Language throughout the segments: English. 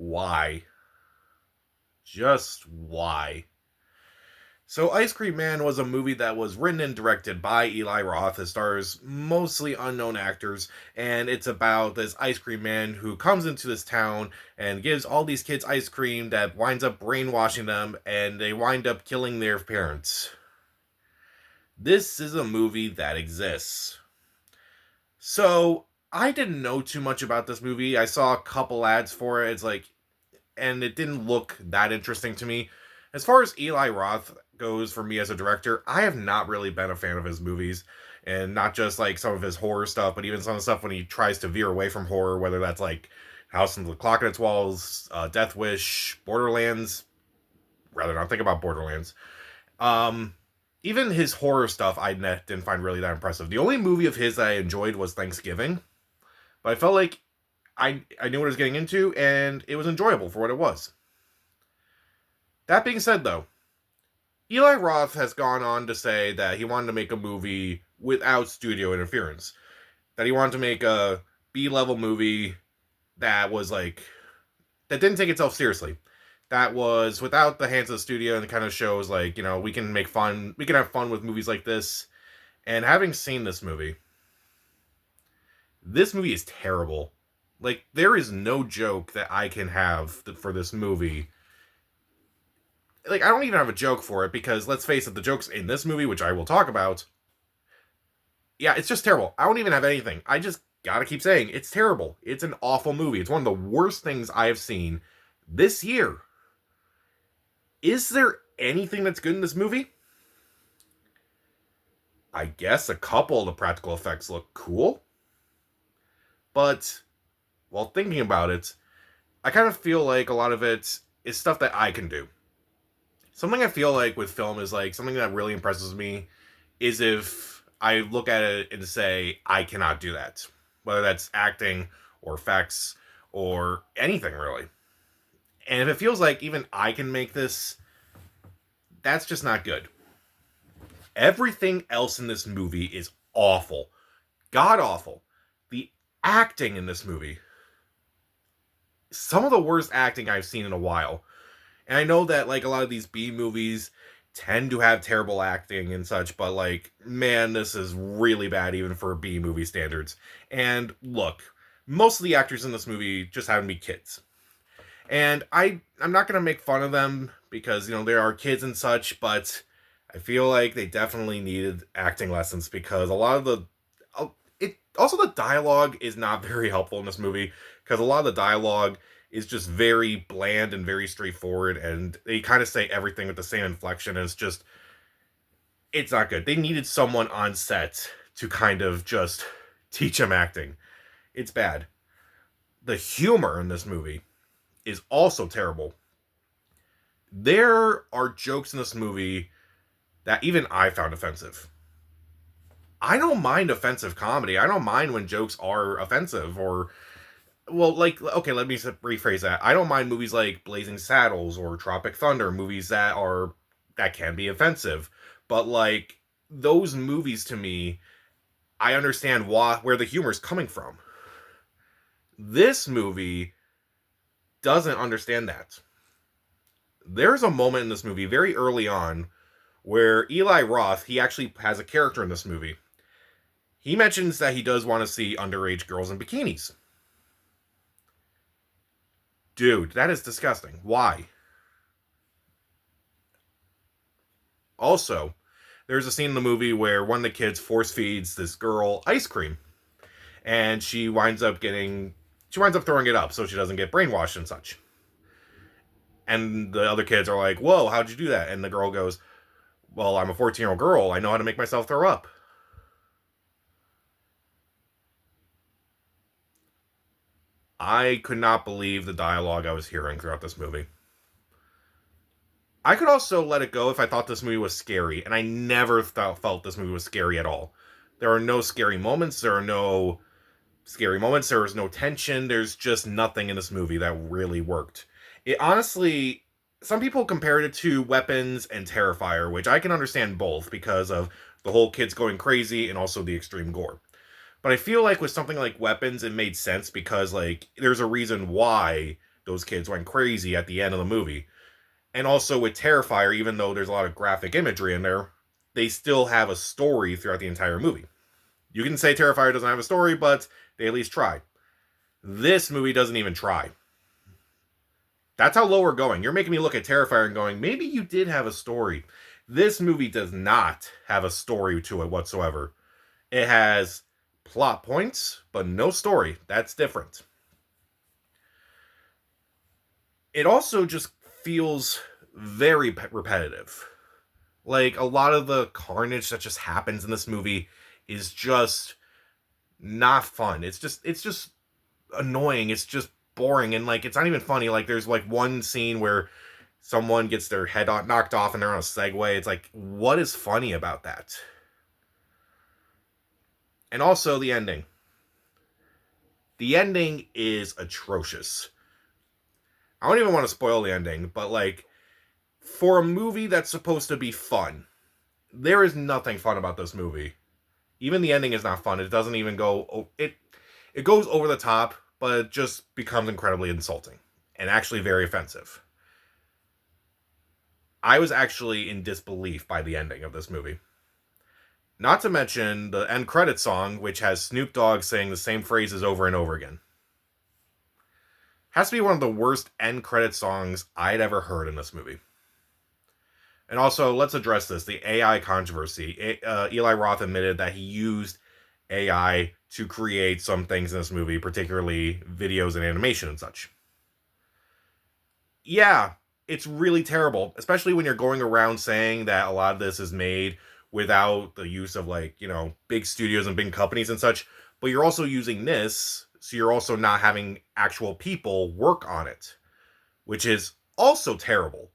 Why? Just why? So, Ice Cream Man was a movie that was written and directed by Eli Roth. It stars mostly unknown actors, and it's about this ice cream man who comes into this town and gives all these kids ice cream that winds up brainwashing them, and they wind up killing their parents. This is a movie that exists. So, I didn't know too much about this movie. I saw a couple ads for it. And it didn't look that interesting to me. As far as Eli Roth goes for me as a director, I have not really been a fan of his movies. And not just like some of his horror stuff, but even some of the stuff when he tries to veer away from horror, whether that's like House and the Clock on Its Walls, Death Wish, Borderlands. Rather not think about Borderlands. Um, Even his horror stuff didn't find really that impressive. The only movie of his that I enjoyed was Thanksgiving. But I felt like I knew what I was getting into, and it was enjoyable for what it was. That being said, though, Eli Roth has gone on to say that he wanted to make a movie without studio interference. That he wanted to make a B-level movie that was that didn't take itself seriously. That was without the hands of the studio, and it kind of shows we can have fun with movies like this. And having seen this movie is terrible. Like, there is no joke that I can have for this movie. Like, I don't even have a joke for it because, let's face it, the jokes in this movie, which I will talk about, yeah, it's just terrible. I don't even have anything. I just gotta keep saying, it's terrible. It's an awful movie. It's one of the worst things I have seen this year. Is there anything that's good in this movie? I guess a couple of the practical effects look cool. But while thinking about it, I kind of feel like a lot of it is stuff that I can do. Something I feel like with film is something that really impresses me is if I look at it and say, I cannot do that. Whether that's acting or effects or anything really. And if it feels like even I can make this, that's just not good. Everything else in this movie is awful. God awful. The acting in this movie, some of the worst acting I've seen in a while. And I know that a lot of these B movies tend to have terrible acting and such, but man, this is really bad even for B movie standards. And look, most of the actors in this movie just happen to be kids. And I'm not going to make fun of them because, there are kids and such, but I feel like they definitely needed acting lessons because a lot of the dialogue is not very helpful in this movie because a lot of the dialogue is just very bland and very straightforward, and they kind of say everything with the same inflection, and it's not good. They needed someone on set to kind of just teach them acting. It's bad. The humor in this movie is also terrible. There are jokes in this movie that even I found offensive. I don't mind offensive comedy. I don't mind when jokes are offensive or okay, let me rephrase that. I don't mind movies like Blazing Saddles or Tropic Thunder, movies that can be offensive. But those movies to me, I understand where the humor is coming from. This movie doesn't understand that. There's a moment in this movie very early on where Eli Roth, he actually has a character in this movie. He mentions that he does want to see underage girls in bikinis. Dude, that is disgusting. Why? Also, there's a scene in the movie where one of the kids force feeds this girl ice cream. And she winds up throwing it up so she doesn't get brainwashed and such. And the other kids are like, whoa, how'd you do that? And the girl goes, well, I'm a 14-year-old girl. I know how to make myself throw up. I could not believe the dialogue I was hearing throughout this movie. I could also let it go if I thought this movie was scary, and I never felt this movie was scary at all. There are no scary moments, there was no tension, there's just nothing in this movie that really worked. It honestly, some people compared it to Weapons and Terrifier, which I can understand both because of the whole kids going crazy and also the extreme gore. But I feel like with something like Weapons, it made sense because, there's a reason why those kids went crazy at the end of the movie. And also with Terrifier, even though there's a lot of graphic imagery in there, they still have a story throughout the entire movie. You can say Terrifier doesn't have a story, but they at least try. This movie doesn't even try. That's how low we're going. You're making me look at Terrifier and going, maybe you did have a story. This movie does not have a story to it whatsoever. It has plot points, but no story. That's different. It also just feels very repetitive. Like, a lot of the carnage that just happens in this movie is just not fun. It's just annoying. It's just boring, and like, it's not even funny. Like, there's like one scene where someone gets their head knocked off and they're on a Segway. It's like, what is funny about that? And also the ending. The ending is atrocious. I don't even want to spoil the ending, but like, for a movie that's supposed to be fun, there is nothing fun about this movie. Even the ending is not fun. It doesn't even go... It goes over the top, but it just becomes incredibly insulting and actually very offensive. I was actually in disbelief by the ending of this movie. Not to mention the end credit song, which has Snoop Dogg saying the same phrases over and over again. Has to be one of the worst end credit songs I'd ever heard in this movie. And also, let's address this, the AI controversy. Eli Roth admitted that he used AI to create some things in this movie, particularly videos and animation and such. Yeah, it's really terrible, especially when you're going around saying that a lot of this is made without the use of, like, you know, big studios and big companies and such, but you're also using this, so you're also not having actual people work on it, which is also terrible.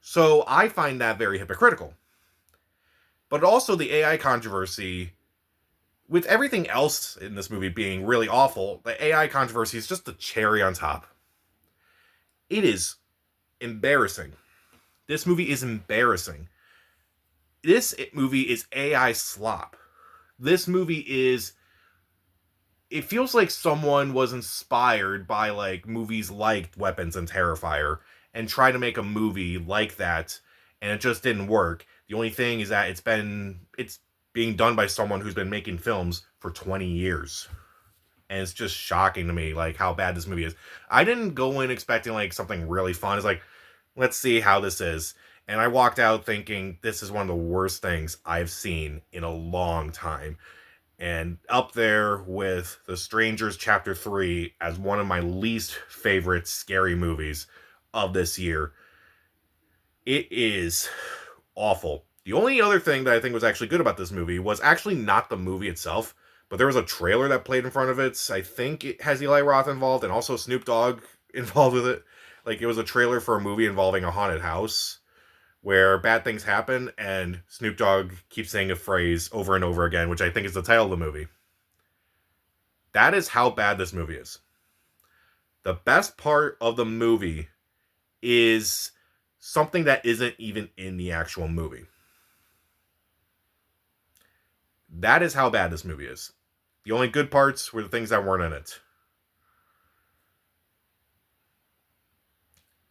So I find that very hypocritical. But also the AI controversy, with everything else in this movie being really awful, the AI controversy is just the cherry on top. It is embarrassing. This movie is embarrassing. This movie is AI slop. This movie is... It feels like someone was inspired by, like, movies like Weapons and Terrifier and tried to make a movie like that, and it just didn't work. The only thing is that it's being done by someone who's been making films for 20 years. And it's just shocking to me, like, how bad this movie is. I didn't go in expecting, like, something really fun. It's like, let's see how this is. And I walked out thinking, this is one of the worst things I've seen in a long time. And up there with The Strangers Chapter 3 as one of my least favorite scary movies of this year. It is awful. The only other thing that I think was actually good about this movie was actually not the movie itself, but there was a trailer that played in front of it. I think it has Eli Roth involved and also Snoop Dogg involved with it. Like, it was a trailer for a movie involving a haunted house where bad things happen and Snoop Dogg keeps saying a phrase over and over again, which I think is the title of the movie. That is how bad this movie is. The best part of the movie is something that isn't even in the actual movie. That is how bad this movie is. The only good parts were the things that weren't in it.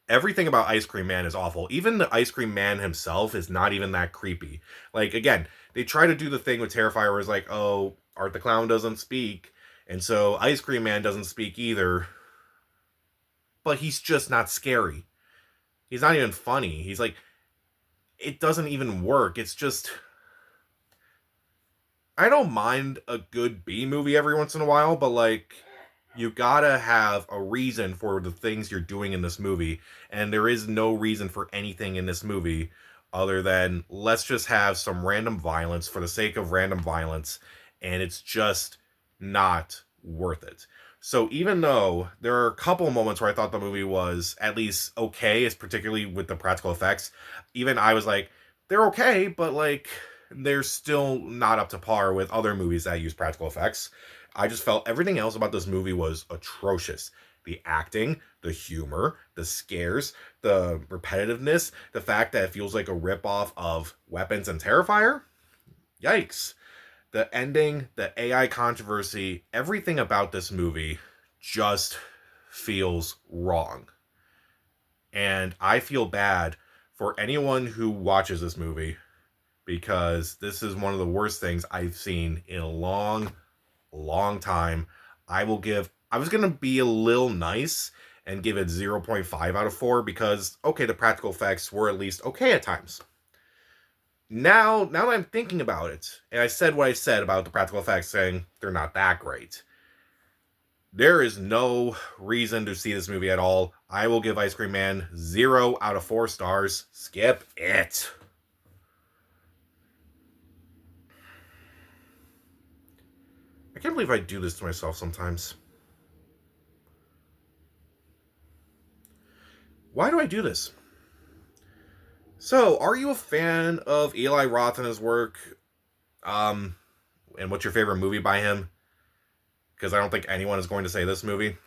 Everything about Ice Cream Man is awful. Even the Ice Cream Man himself is not even that creepy. Like, again, they try to do the thing with Terrifier where it's like, oh, Art the Clown doesn't speak, and so Ice Cream Man doesn't speak either. But he's just not scary. He's not even funny. He's like, it doesn't even work. It's just... I don't mind a good B movie every once in a while, but like, you gotta have a reason for the things you're doing in this movie, and there is no reason for anything in this movie other than let's just have some random violence for the sake of random violence, and it's just not worth it. So even though there are a couple moments where I thought the movie was at least okay, is particularly with the practical effects, even I was like, they're okay, but like, they're still not up to par with other movies that use practical effects. I just felt everything else about this movie was atrocious. The acting, the humor, the scares, the repetitiveness, the fact that it feels like a ripoff of Weapons and Terrifier. Yikes. The ending, the AI controversy, everything about this movie just feels wrong. And I feel bad for anyone who watches this movie, because this is one of the worst things I've seen in a long, long time. I was going to be a little nice and give it 0.5 out of 4 because, okay, the practical effects were at least okay at times. Now that I'm thinking about it, and I said what I said about the practical effects, saying they're not that great, there is no reason to see this movie at all. I will give Ice Cream Man 0 out of 4 stars. Skip it. I can't believe I do this to myself sometimes. Why do I do this? So, are you a fan of Eli Roth and his work? And what's your favorite movie by him? Because I don't think anyone is going to say this movie.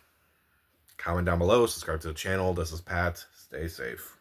Comment down below, subscribe to the channel. This is Pat. Stay safe.